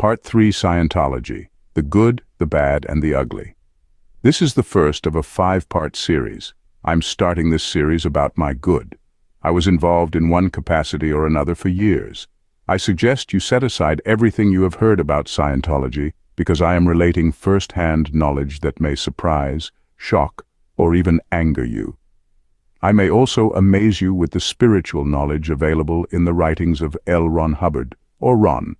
Part 3, Scientology, the good, the bad, and the ugly. This is the first of a 5-part series. I'm starting this series about my good. I was involved in one capacity or another for years. I suggest you set aside everything you have heard about Scientology because I am relating first-hand knowledge that may surprise, shock, or even anger you. I may also amaze you with the spiritual knowledge available in the writings of L. Ron Hubbard, or Ron,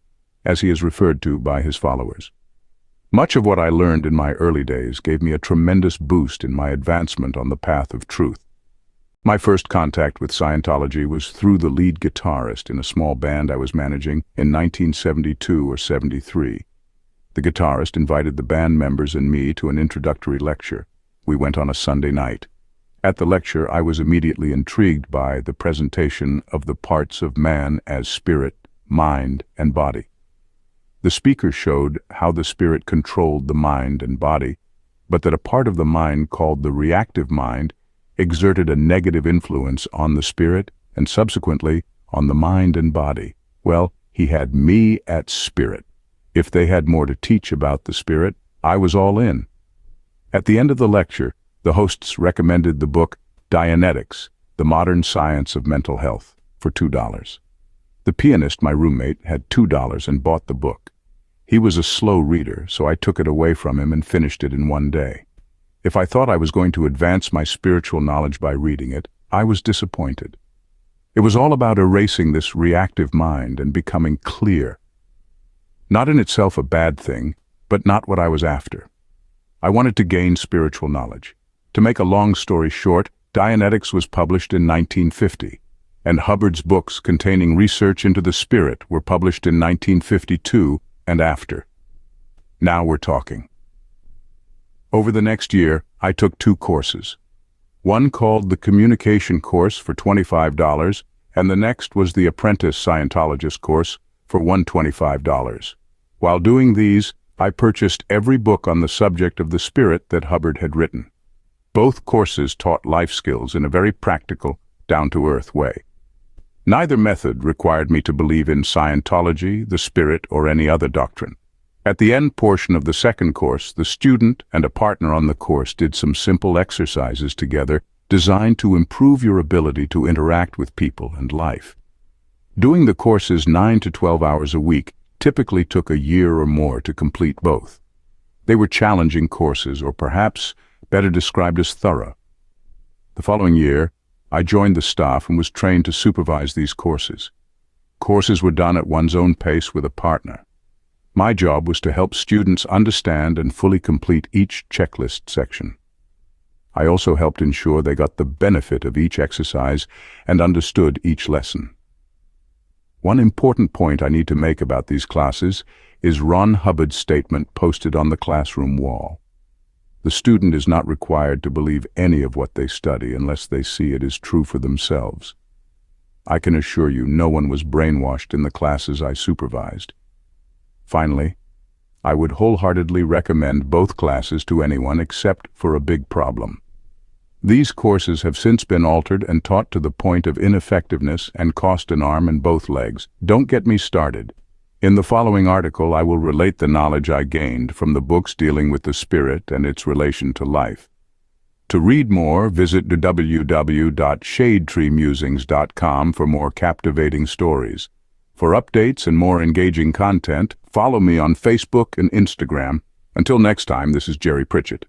as he is referred to by his followers. Much of what I learned in my early days gave me a tremendous boost in my advancement on the path of truth. My first contact with Scientology was through the lead guitarist in a small band I was managing in 1972 or 73. The guitarist invited the band members and me to an introductory lecture. We went on a Sunday night. At the lecture, I was immediately intrigued by the presentation of the parts of man as spirit, mind, and body. The speaker showed how the spirit controlled the mind and body, but that a part of the mind called the reactive mind exerted a negative influence on the spirit and subsequently on the mind and body. Well, he had me at spirit. If they had more to teach about the spirit, I was all in. At the end of the lecture, the hosts recommended the book Dianetics, The Modern Science of Mental Health, for $2. The pianist, my roommate, had $2 and bought the book. He was a slow reader, so I took it away from him and finished it in one day. If I thought I was going to advance my spiritual knowledge by reading it, I was disappointed. It was all about erasing this reactive mind and becoming clear. Not in itself a bad thing, but not what I was after. I wanted to gain spiritual knowledge. To make a long story short, Dianetics was published in 1950, and Hubbard's books containing research into the spirit were published in 1952 and after. Now we're talking. Over the next year, I took 2 courses. One called the Communication Course for $25, and the next was the Apprentice Scientologist course for $125. While doing these, I purchased every book on the subject of the spirit that Hubbard had written. Both courses taught life skills in a very practical, down-to-earth way. Neither method required me to believe in Scientology, the spirit, or any other doctrine. At the end portion of the second course, the student and a partner on the course did some simple exercises together designed to improve your ability to interact with people and life. Doing the courses 9 to 12 hours a week typically took a year or more to complete both. They were challenging courses, or perhaps better described as thorough. The following year, I joined the staff and was trained to supervise these courses. Courses were done at one's own pace with a partner. My job was to help students understand and fully complete each checklist section. I also helped ensure they got the benefit of each exercise and understood each lesson. One important point I need to make about these classes is Ron Hubbard's statement posted on the classroom wall. The student is not required to believe any of what they study unless they see it is true for themselves. I can assure you no one was brainwashed in the classes I supervised. Finally, I would wholeheartedly recommend both classes to anyone except for a big problem. These courses have since been altered and taught to the point of ineffectiveness and cost an arm and both legs. Don't get me started. In the following article, I will relate the knowledge I gained from the books dealing with the spirit and its relation to life. To read more, visit www.shadetreemusings.com for more captivating stories. For updates and more engaging content, follow me on Facebook and Instagram. Until next time, this is Jerry Pritchett.